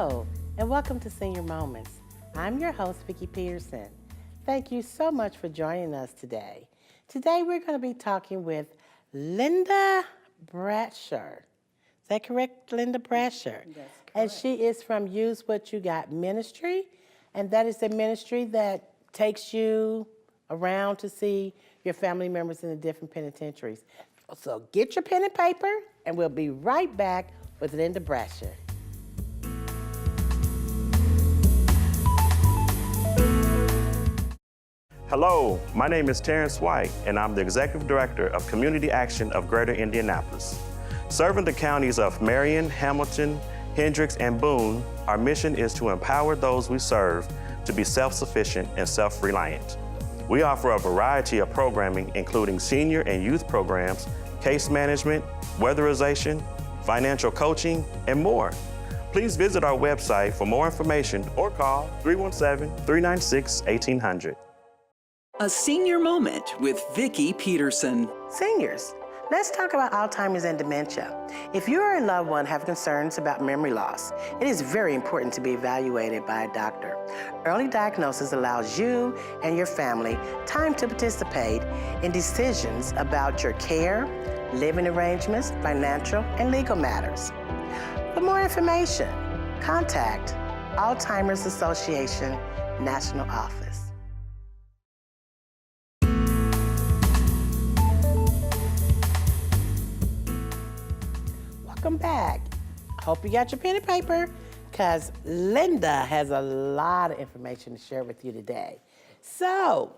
Hello, and welcome to Senior Moments. I'm your host, Vicki Peterson. Thank you so much for joining us today. Today, we're going to be talking with Linda Bradsher. Is that correct, Linda Bradsher? That's correct. And she is from Use What You Got Ministry, and that is the ministry that takes you around to see your family members in the different penitentiaries. So get your pen and paper, and we'll be right back with Linda Bradsher. Hello, my name is Terrence White, and I'm the Executive Director of Community Action of Greater Indianapolis. Serving the counties of Marion, Hamilton, Hendricks, and Boone, our mission is to empower those we serve to be self-sufficient and self-reliant. We offer a variety of programming, including senior and youth programs, case management, weatherization, financial coaching, and more. Please visit our website for more information or call 317-396-1800. A Senior Moment with Vicki Peterson. Seniors, let's talk about Alzheimer's and dementia. If you or a loved one have concerns about memory loss, it is very important to be evaluated by a doctor. Early diagnosis allows you and your family time to participate in decisions about your care, living arrangements, financial, and legal matters. For more information, contact Alzheimer's Association National Office. Welcome back. Hope you got your pen and paper, because Linda has a lot of information to share with you today. So,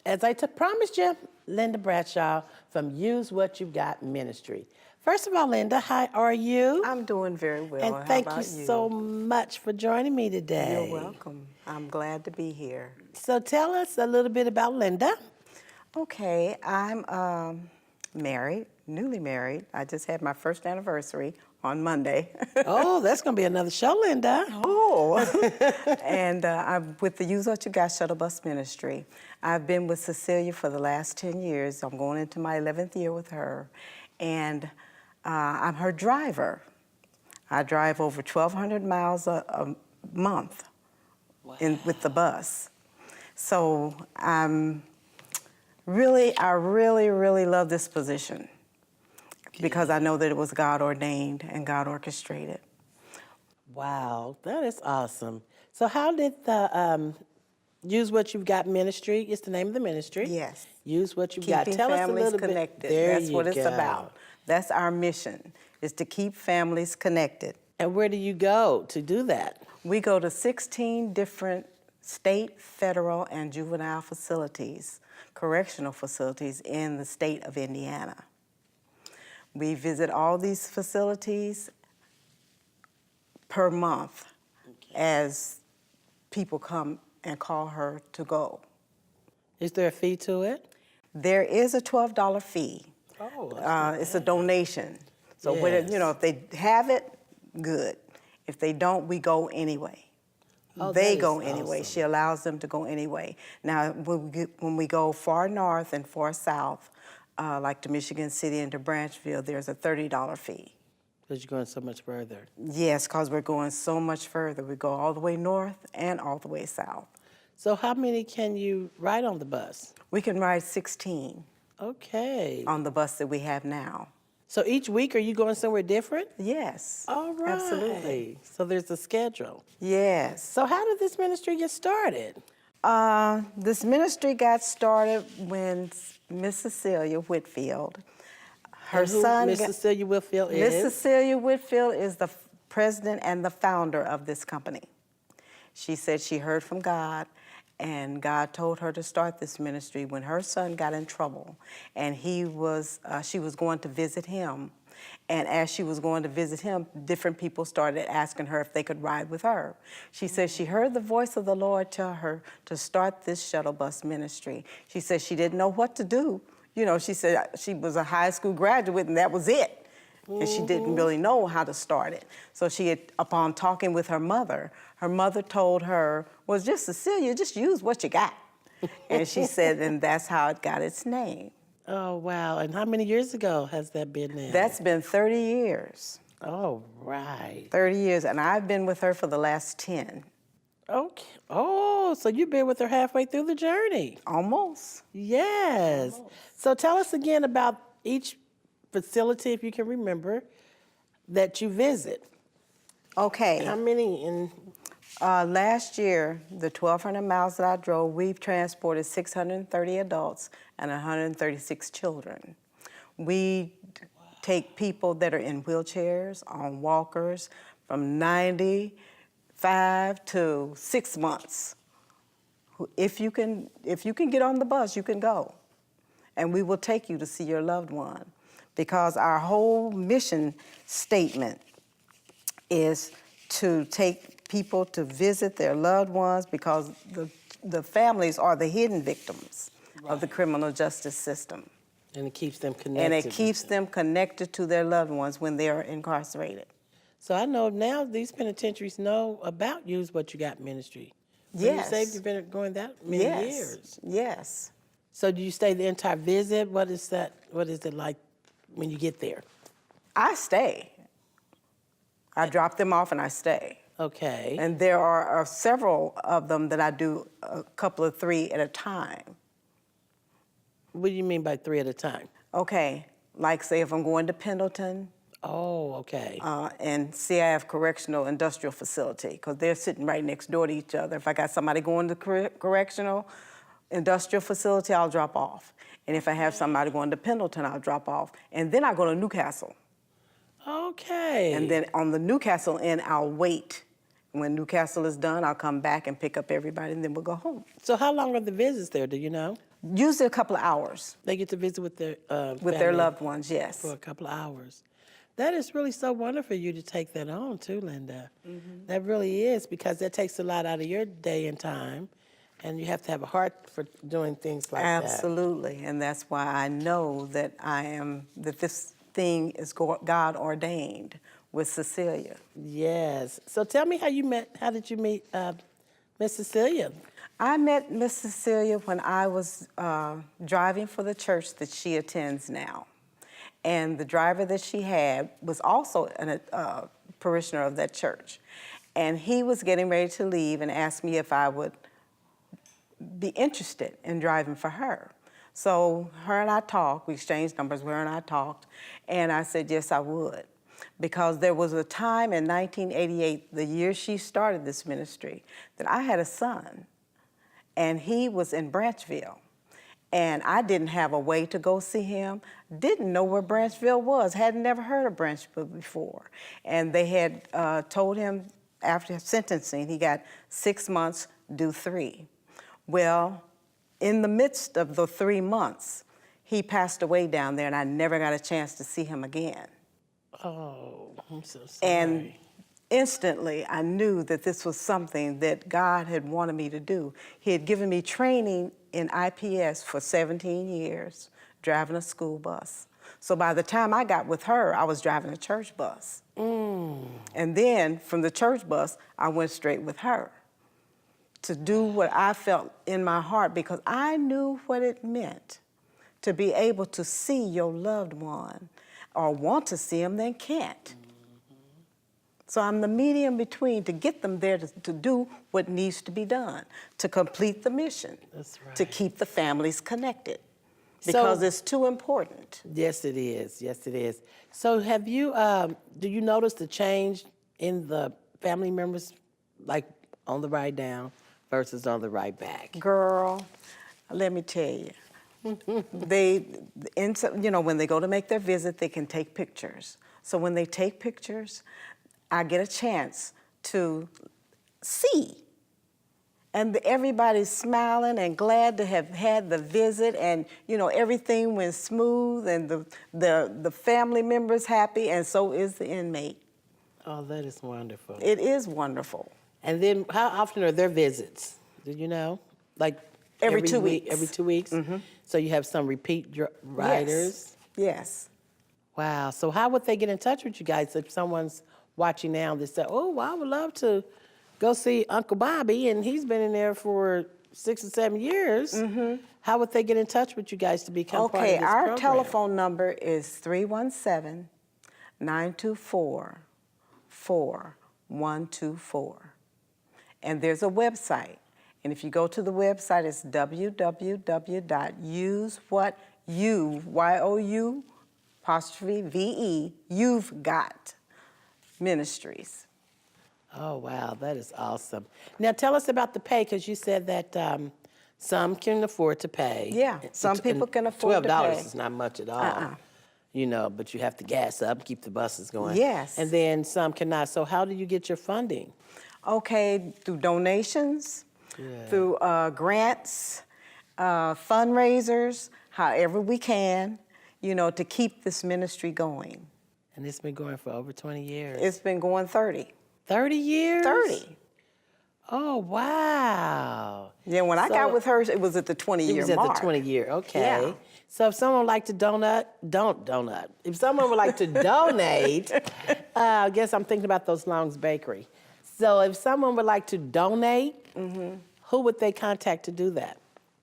as I promised you, Linda Bradshaw from Use What You've Got Ministry. First of all, Linda, how are you? I'm doing very well. And How thank about you so much for joining me today. You're welcome. I'm glad to be here. So tell us a little bit about Linda. Okay, I'm married, newly married. I just had my first anniversary on Monday. Oh, that's going to be another show, Linda. Oh. And I'm with the Use What You Got Shuttle Bus Ministry. I've been with Cecilia for the last 10 years. I'm going into my 11th year with her. And I'm her driver. I drive over 1,200 miles a month with the bus. So I really love this position because I know that it was God ordained and God orchestrated. Wow, that is awesome. So how did the Use What You've Got Ministry, it's the name of the ministry. Yes. Use What You've Got. Keeping Tell us a families little connected. bit. There That's you what it's go. about. That's our mission, is to keep families connected. And where do you go to do that? We go to 16 different state, federal, and juvenile facilities, correctional facilities in the state of Indiana. We visit all these facilities per month as people come and call her to go. Is there a fee to it? There is a $12 fee. Oh, It's a donation. So whether, if they have it, good. If they don't, we go anyway. Oh, They that go is anyway. awesome. She allows them to go anyway. Now, when we go far north and far south, like to Michigan City and to Branchville, there's a $30 fee. Because you're going so much further. Yes, because we're going so much further. We go all the way north and all the way south. So how many can you ride on the bus? We can ride 16 Okay. on the bus that we have now. So each week, are you going somewhere different? Yes. All right. Absolutely. So there's a schedule. Yes. So how did this ministry get started? This ministry got started when Miss Cecilia Whitfield, her And who son. Miss Cecilia Whitfield Miss is? Cecilia Whitfield is the president and the founder of this company. She said she heard from God, and God told her to start this ministry when her son got in trouble, and she was going to visit him. And as she was going to visit him, different people started asking her if they could ride with her. She said she heard the voice of the Lord tell her to start this shuttle bus ministry. She said she didn't know what to do. She said she was a high school graduate and that was it. And she didn't really know how to start it. So upon talking with her mother told her, well, just Cecilia, just use what you got. And she said, and that's how it got its name. Oh, wow. And how many years ago has that been now? That's been 30 years. Oh, right. 30 years, and I've been with her for the last 10. Okay. Oh, so you've been with her halfway through the journey. Almost. Yes. So tell us again about each facility, if you can remember, that you visit. Okay. How many in? Last year, the 1,200 miles that I drove, we've transported 630 adults and 136 children. We take people that are in wheelchairs, on walkers, from 95 to 6 months. If you can get on the bus, you can go. And we will take you to see your loved one. Because our whole mission statement is to take people to visit their loved ones, because the families are the hidden victims of the criminal justice system. And it keeps them connected. And it keeps them connected to their loved ones when they're incarcerated. So I know now these penitentiaries know about Use What You Got ministry. Yes. You say you've been going that many years. Yes. So do you stay the entire visit? What is that? What is it like when you get there? I stay. I drop them off and I stay. Okay. And there are several of them that I do a couple of 3 at a time. What do you mean by 3 at a time? Okay, like say if I'm going to Pendleton, Oh, okay. and CIF Correctional Industrial Facility, because they're sitting right next door to each other. If I got somebody going to Correctional Industrial Facility, I'll drop off. And if I have somebody going to Pendleton, I'll drop off. And then I go to Newcastle. Okay. And then on the Newcastle end, I'll wait. When Newcastle is done, I'll come back and pick up everybody, and then we'll go home. So how long are the visits there, do you know? Usually a couple of hours. They get to visit with their With their loved ones, yes. for a couple of hours. That is really so wonderful for you to take that on too, Linda. That really is, because that takes a lot out of your day and time, and you have to have a heart for doing things like that. Absolutely, and that's why I know that that this thing is God ordained with Cecilia. Yes. So tell me how did you meet Miss Cecilia? I met Miss Cecilia when I was driving for the church that she attends now. And the driver that she had was also a parishioner of that church. And he was getting ready to leave and asked me if I would be interested in driving for her. So her and I talked, we exchanged numbers, her and I talked, and I said, yes, I would. Because there was a time in 1988, the year she started this ministry, that I had a son, and he was in Branchville. And I didn't have a way to go see him, didn't know where Branchville was, had never heard of Branchville before. And they had told him after sentencing, he got 6 months, do 3. Well, in the midst of the 3 months, he passed away down there, and I never got a chance to see him again. Oh, I'm so sorry. And instantly, I knew that this was something that God had wanted me to do. He had given me training in IPS for 17 years, driving a school bus. So by the time I got with her, I was driving a church bus. And then from the church bus, I went straight with her to do what I felt in my heart, because I knew what it meant to be able to see your loved one or want to see them, then can't. So I'm the medium between to get them there to do what needs to be done, to complete the mission, That's right. to keep the families connected, because it's too important. Yes, it is. Yes, it is. So have you, do you notice the change in the family members, like on the ride down versus on the ride back? Girl, let me tell you, when they go to make their visit, they can take pictures. So when they take pictures, I get a chance to see. And everybody's smiling and glad to have had the visit, and everything went smooth, and the family members happy, and so is the inmate. Oh, that is wonderful. It is wonderful. And then how often are their visits? Do you know? Like Every 2 week, weeks. Every 2 weeks? So you have some repeat riders? Yes. Wow. So how would they get in touch with you guys if someone's watching now that say, oh, well, I would love to go see Uncle Bobby, and he's been in there for 6 or 7 years. How would they get in touch with you guys to become part of this Okay, our program? telephone number is 924-4124. And there's a website. And if you go to the website, it's www.usewhatyou, You've Got Ministries. Oh, wow, that is awesome. Now, tell us about the pay, because you said that some can afford to pay. Yeah, some people can afford to pay. $12 is not much at all. You know, but you have to gas up, keep the buses going. Yes. And then some cannot. So how do you get your funding? Okay, through donations, through grants, fundraisers, however we can, you know, to keep this ministry going. And it's been going for over 20 years. It's been going 30. 30 years? 30. Oh, wow. Yeah, when I got with her, it was at the 20-year mark. It was at the 20-year, okay. Yeah. So if someone would like to donut. If someone would like to donate, I guess I'm thinking about those Long's Bakery. So if someone would like to donate, who would they contact to do that?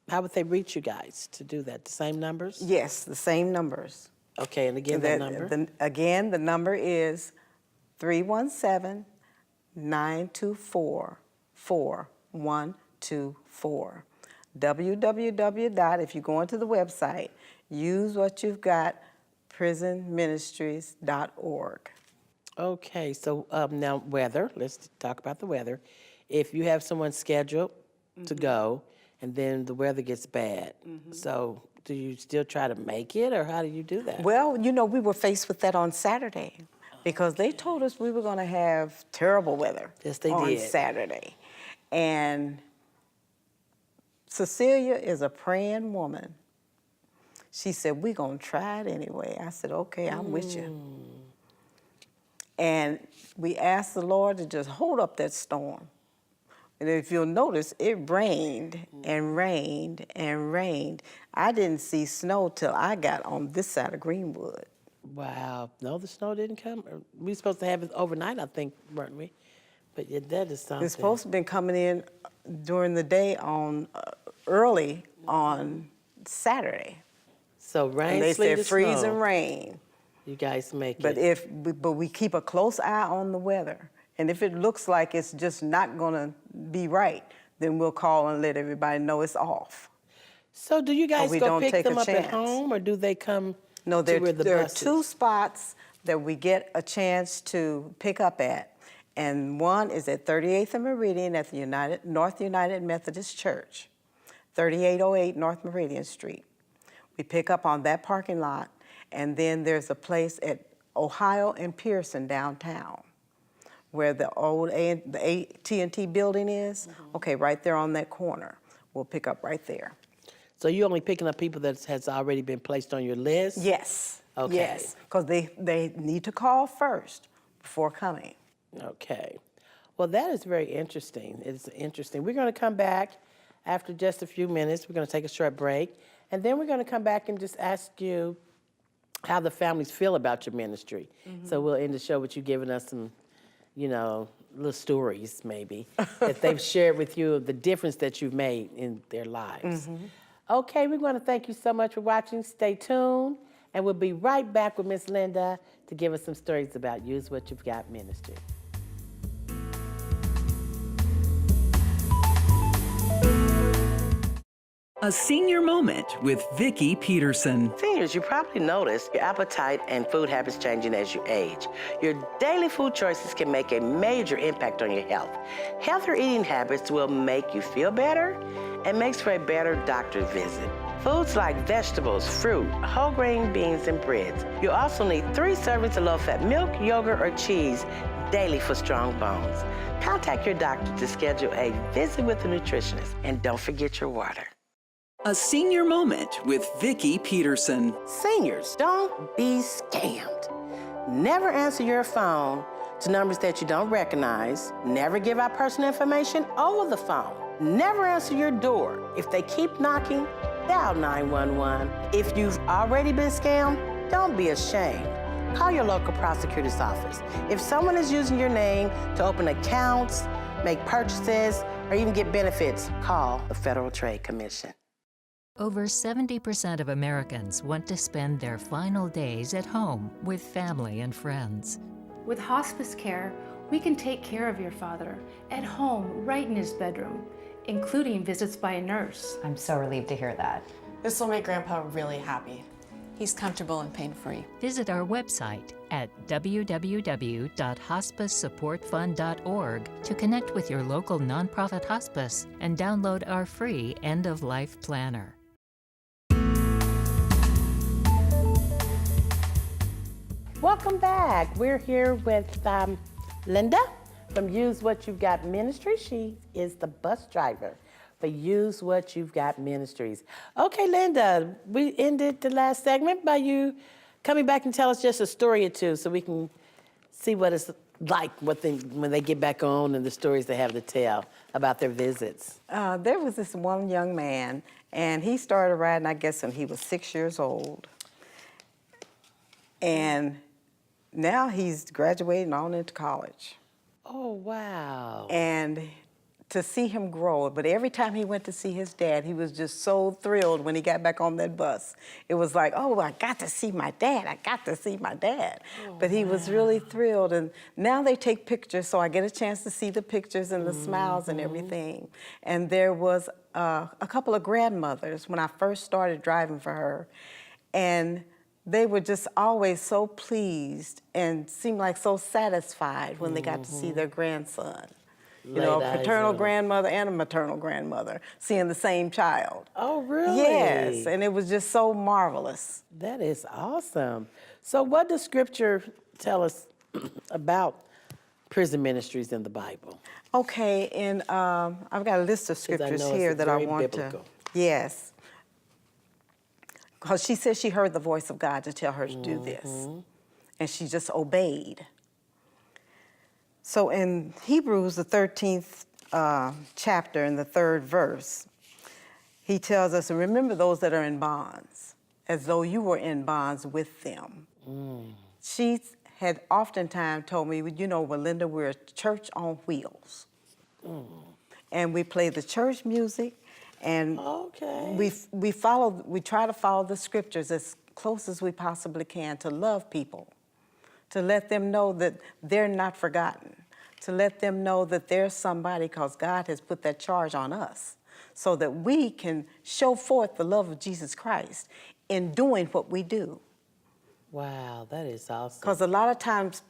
How would they reach you guys to do that? The same numbers? Yes, the same numbers. Okay, and again, that number? The number is 317-924-4124. If you go into the website, usewhatyou've.got prisonministries.org. Okay, so now weather, let's talk about the weather. If you have someone scheduled to go and then the weather gets bad, so do you still try to make it, or how do you do that? Well, you know, we were faced with that on Saturday because they told us we were going to have terrible weather on Saturday. And Cecilia is a praying woman. She said, we're going to try it anyway. I said, okay, I'm with you. And we asked the Lord to just hold up that storm. And if you'll notice, it rained and rained and rained. I didn't see snow till I got on this side of Greenwood. Wow. No, the snow didn't come. We were supposed to have it overnight, I think, weren't we? But yeah, that is something. It's supposed to have been coming in during the day on early on Saturday. So rain, and they sleet, said freezing rain. You guys make but it. But we keep a close eye on the weather. And if it looks like it's just not gonna be right, then we'll call and let everybody know it's off. So do you guys go pick them up chance. at home, or do they come No, to where the there buses? are 2 spots that we get a chance to pick up at. And one is at 38th and Meridian at the North United Methodist Church, 3808 North Meridian Street. We pick up on that parking lot, and then there's a place at Ohio and Pearson downtown, where the old AT&T building is. Okay, right there on that corner. We'll pick up right there. So you're only picking up people that has already been placed on your list? Yes. Okay. Yes, because they need to call first before coming. Okay. Well, that is very interesting. It's interesting. We're going to come back after just a few minutes. We're going to take a short break, and then we're going to come back and just ask you how the families feel about your ministry. So we'll end the show with you giving us some, you know, little stories maybe that they've shared with you of the difference that you've made in their lives. Okay, we want to thank you so much for watching. Stay tuned, and we'll be right back with Miss Linda to give us some stories about Use What You've Got ministry. A Senior Moment with Vicki Peterson. Seniors, you probably noticed your appetite and food habits changing as you age. Your daily food choices can make a major impact on your health. Healthier eating habits will make you feel better and makes for a better doctor's visit. Foods like vegetables, fruit, whole grain beans, and breads. You also need 3 servings of low-fat milk, yogurt, or cheese daily for strong bones. Contact your doctor to schedule a visit with a nutritionist, and don't forget your water. A Senior Moment with Vicki Peterson. Seniors, don't be scammed. Never answer your phone to numbers that you don't recognize. Never give out personal information over the phone. Never answer your door. If they keep knocking, dial 911. If you've already been scammed, don't be ashamed. Call your local prosecutor's office. If someone is using your name to open accounts, make purchases, or even get benefits, call the Federal Trade Commission. Over 70% of Americans want to spend their final days at home with family and friends. With hospice care, we can take care of your father at home, right in his bedroom, including visits by a nurse. I'm so relieved to hear that. This will make Grandpa really happy. He's comfortable and pain-free. Visit our website at www.hospicesupportfund.org to connect with your local nonprofit hospice and download our free end-of-life planner. Welcome back. We're here with Linda from Use What You've Got Ministries. She is the bus driver for Use What You've Got Ministries. Okay, Linda, we ended the last segment by you coming back and tell us just a story or two so we can see what it's like when they get back on and the stories they have to tell about their visits. There was this one young man, and he started riding, I guess, when he was 6 years old. And now he's graduating on into college. Oh, wow. And to see him grow, but every time he went to see his dad, he was just so thrilled when he got back on that bus. It was like, oh, I got to see my dad, I got to see my dad. Oh, but he was really thrilled, and now they take pictures, so I get a chance to see the pictures and the smiles and everything. And there was a couple of grandmothers when I first started driving for her, and they were just always so pleased and seemed like so satisfied when they got to see their grandson. You know, a paternal grandmother and a maternal grandmother seeing the same child. Oh, really? Yes, and it was just so marvelous. That is awesome. So what does Scripture tell us about prison ministries in the Bible? Okay, and I've got a list of scriptures here that I want to. Yes. Because she said she heard the voice of God to tell her to do this. And she just obeyed. So in Hebrews, the 13th chapter, in the 3rd verse, he tells us to remember those that are in bonds, as though you were in bonds with them. She had oftentimes told me, you know, well, Linda, we're a church on wheels. And we play the church music, and we try to follow the scriptures as close as we possibly can to love people, to let them know that they're not forgotten, to let them know that there's somebody, because God has put that charge on us, so that we can show forth the love of Jesus Christ in doing what we do. Wow, that is awesome. Because a lot of times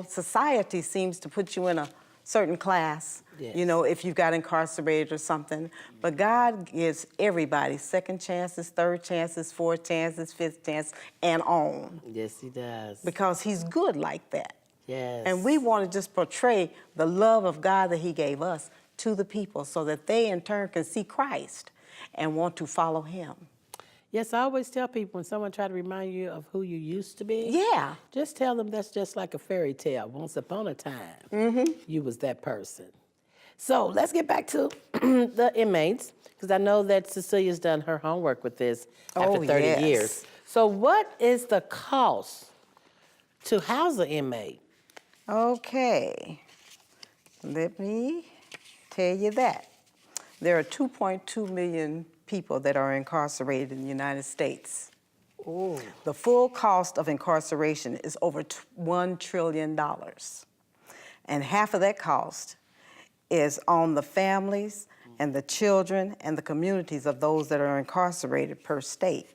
society seems to put you in a certain class, you know, if you've got incarcerated or something. But God gives everybody second chances, third chances, fourth chances, fifth chance, and on. Yes, he does. Because he's good like that. Yes. And we want to just portray the love of God that he gave us to the people so that they in turn can see Christ and want to follow him. Yes, I always tell people when someone try to remind you of who you used to be, just tell them that's just like a fairy tale. Once upon a time, you was that person. So let's get back to the inmates, because I know that Cecilia's done her homework with this after 30 years. So what is the cost to house an inmate? Okay, let me tell you that. There are 2.2 million people that are incarcerated in the United States. Ooh. The full cost of incarceration is over $1 trillion. And half of that cost is on the families and the children and the communities of those that are incarcerated per state.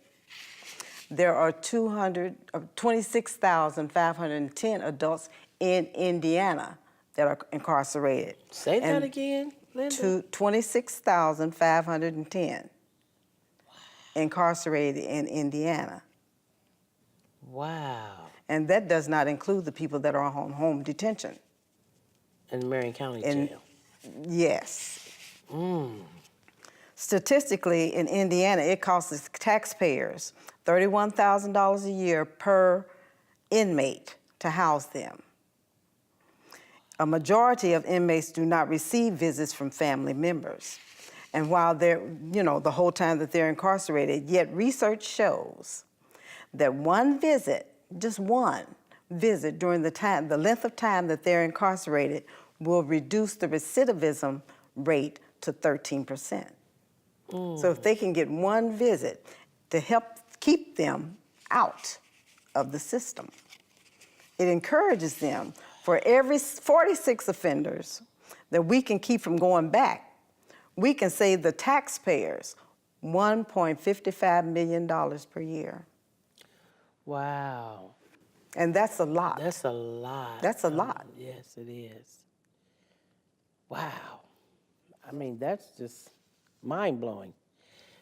There are 26,510 adults in Indiana that are incarcerated. Say that again, Linda. 26,510 incarcerated in Indiana. Wow. And that does not include the people that are on home detention. In Marion County Jail. Yes. Statistically, in Indiana, it costs the taxpayers $31,000 a year per inmate to house them. A majority of inmates do not receive visits from family members. And while they're, you know, the whole time that they're incarcerated, yet research shows that one visit, just one visit during the length of time that they're incarcerated will reduce the recidivism rate to 13%. So if they can get one visit to help keep them out of the system, it encourages them for every 46 offenders that we can keep from going back, we can save the taxpayers $1.55 million per year. Wow. And that's a lot. That's a lot. That's a lot. Yes, it is. Wow. I mean, that's just mind-blowing.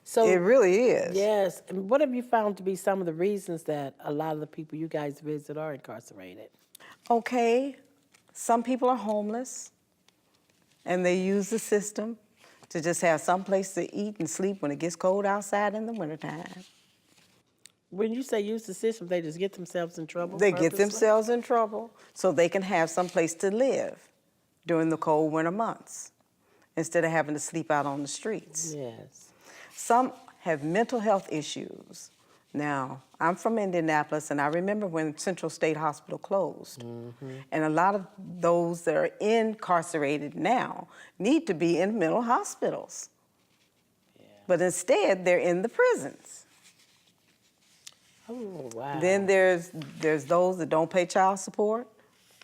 So It really is. yes, and what have you found to be some of the reasons that a lot of the people you guys visit are incarcerated? Okay, some people are homeless and they use the system to just have some place to eat and sleep when it gets cold outside in the wintertime. When you say use the system, they just get themselves in trouble? They get purposely? themselves in trouble so they can have some place to live during the cold winter months instead of having to sleep out on the streets. Yes. Some have mental health issues. Now, I'm from Indianapolis, and I remember when Central State Hospital closed. And a lot of those that are incarcerated now need to be in mental hospitals. But instead, they're in the prisons. Oh, wow. Then there's those that don't pay child support.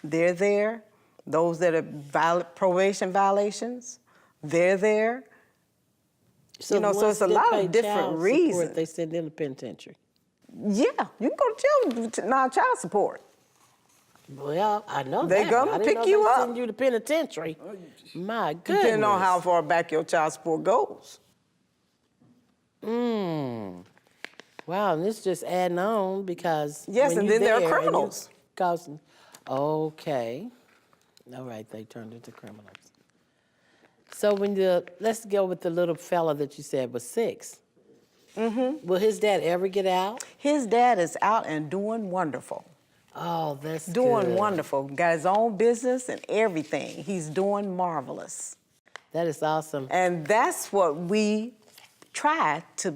They're there. Those that are probation violations, they're there. so so once it's a they lot pay of different child support, reasons. they send in the penitentiary. Yeah, you can go to jail with non-child support. Well, I know They that. gonna but I didn't pick know you they up. send you to penitentiary. My goodness. Depending on how far back your child support goes. Wow, and this just adding on because Yes, when and you're then there are there and you criminals. causing, okay, all right, they turned into criminals. So let's go with the little fella that you said was 6. Will his dad ever get out? His dad is out and doing wonderful. Oh, that's Doing good. wonderful. Got his own business and everything. He's doing marvelous. That is awesome. And that's what we try to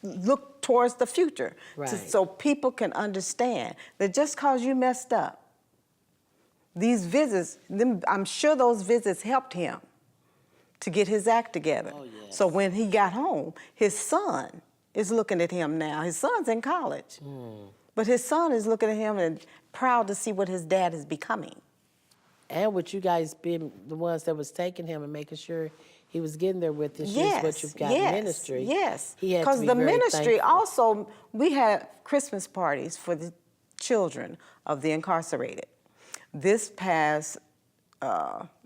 look towards the future, Right. so people can understand that just because you messed up, these visits, I'm sure those visits helped him to get his act together. Oh, yes. So when he got home, his son is looking at him now. His son's in college, but his son is looking at him and proud to see what his dad is becoming. And with you guys being the ones that was taking him and making sure he was getting there with this year's What You've Got ministry. Yes, He had to because be the very ministry thankful. also, we had Christmas parties for the children of the incarcerated. This past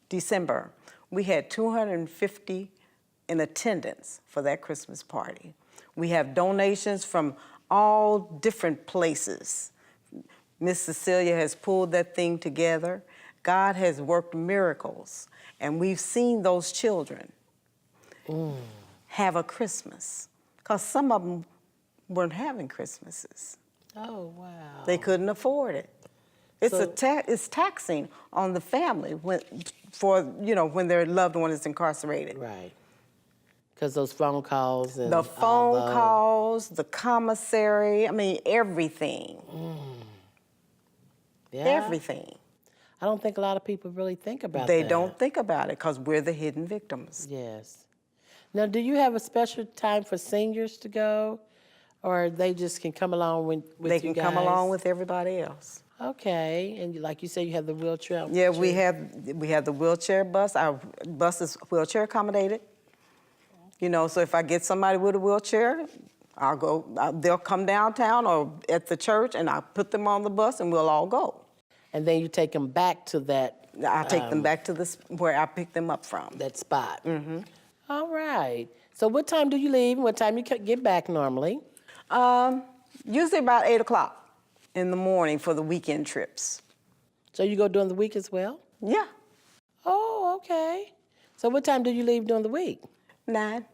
December, we had 250 in attendance for that Christmas party. We have donations from all different places. Miss Cecilia has pulled that thing together. God has worked miracles, and we've seen those children have a Christmas, because some of them weren't having Christmases. Oh, wow. They couldn't afford it. It's So- it's taxing on the family when their loved one is incarcerated. Right. Because those phone calls and The all phone those- calls, the commissary, I mean, everything. Yeah. Everything. I don't think a lot of people really think about They that. don't think about it because we're the hidden victims. Yes. Now, do you have a special time for seniors to go, or they just can come along with They you can guys? come along with everybody else. Okay, and like you say, you have the wheelchair. Yeah, we have the wheelchair bus. Our bus is wheelchair accommodated. So if I get somebody with a wheelchair, I'll go. They'll come downtown or at the church, and I'll put them on the bus, and we'll all go. And then you take them back to that. I'll take them back to where I picked them up from. That spot. All right. So what time do you leave? What time you get back normally? Usually about 8 o'clock in the morning for the weekend trips. So you go during the week as well? Yeah, Oh, okay. So what time do you leave during the week? 9.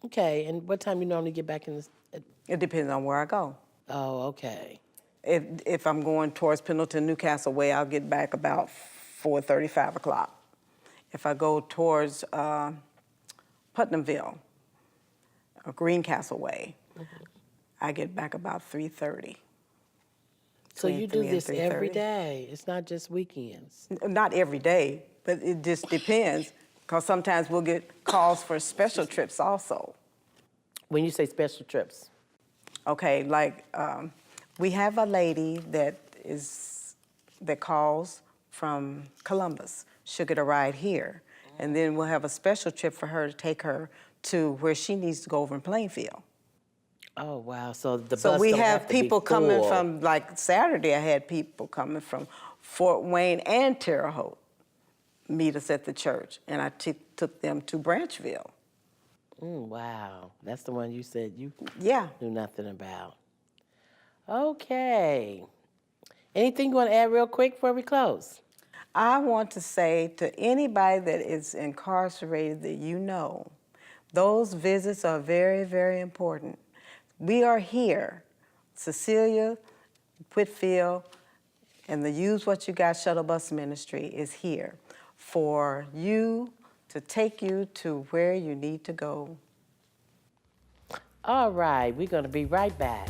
Okay, and what time you normally get back in the... It depends on where I go. Oh, okay. If I'm going towards Pendleton, Newcastle way, I'll get back about 4:30, 5 o'clock. If I go towards Putnamville, or Greencastle way, I get back about 3:30. So you do 3 and this every 3:30. day. It's not just weekends. Not every day, but it just depends. Because sometimes we'll get calls for special trips also. When you say special trips? Okay, like we have a lady that calls from Columbus. She'll get a ride here, and then we'll have a special trip for her to take her to where she needs to go over in Plainfield. Oh, wow. So the bus So we don't have to be people coming full. from, like Saturday, I had people coming from Fort Wayne and Terre Haute meet us at the church, and I took them to Branchville. Wow. That's the one you said you Yeah. knew nothing about. Okay. Anything you want to add real quick before we close? I want to say to anybody that is incarcerated that you know, those visits are very, very important. We are here, Cecilia Whitfield and the Use What You Got shuttle bus ministry is here for you to take you to where you need to go. All right, we're going to be right back.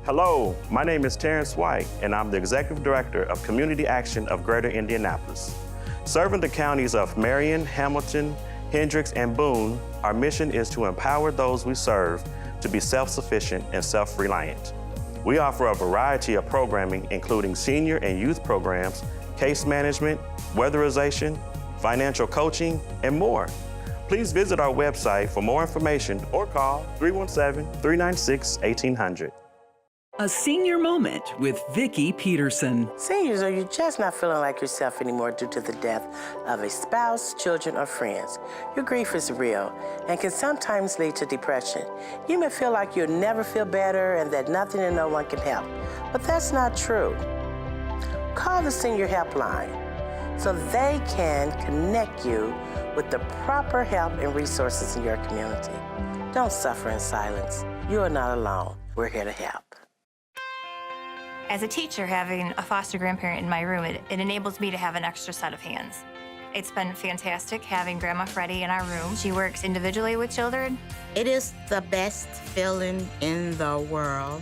Hello, my name is Terrence White, and I'm the Executive Director of Community Action of Greater Indianapolis. Serving the counties of Marion, Hamilton, Hendricks, and Boone, our mission is to empower those we serve to be self-sufficient and self-reliant. We offer a variety of programming, including senior and youth programs, case management, weatherization, financial coaching, and more. Please visit our website for more information or call 317-396-1800. A Senior Moment with Vicki Peterson. Seniors, are you just not feeling like yourself anymore due to the death of a spouse, children, or friends? Your grief is real and can sometimes lead to depression. You may feel like you'll never feel better and that nothing and no one can help, but that's not true. Call the Senior Helpline so they can connect you with the proper help and resources in your community. Don't suffer in silence. You are not alone. We're here to help. As a teacher, having a foster grandparent in my room, it enables me to have an extra set of hands. It's been fantastic having Grandma Freddie in our room. She works individually with children. It is the best feeling in the world.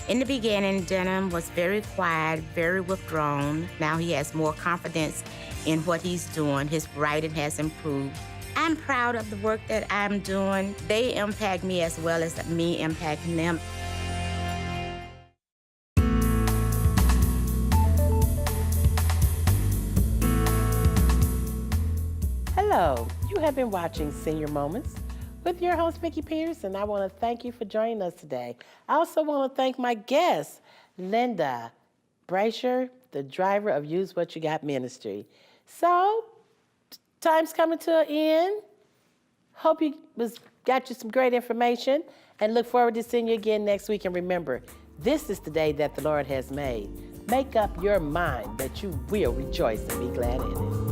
In the beginning, Denham was very quiet, very withdrawn. Now he has more confidence in what he's doing. His writing has improved. I'm proud of the work that I'm doing. They impact me as well as me impacting them. Hello, you have been watching Senior Moments with your host, Vicki Peterson. I want to thank you for joining us today. I also want to thank my guest, Linda Brasher, the driver of Use What You Got Ministry. So, time's coming to an end. Hope you got you some great information and look forward to seeing you again next week. And remember, this is the day that the Lord has made. Make up your mind that you will rejoice and be glad in it.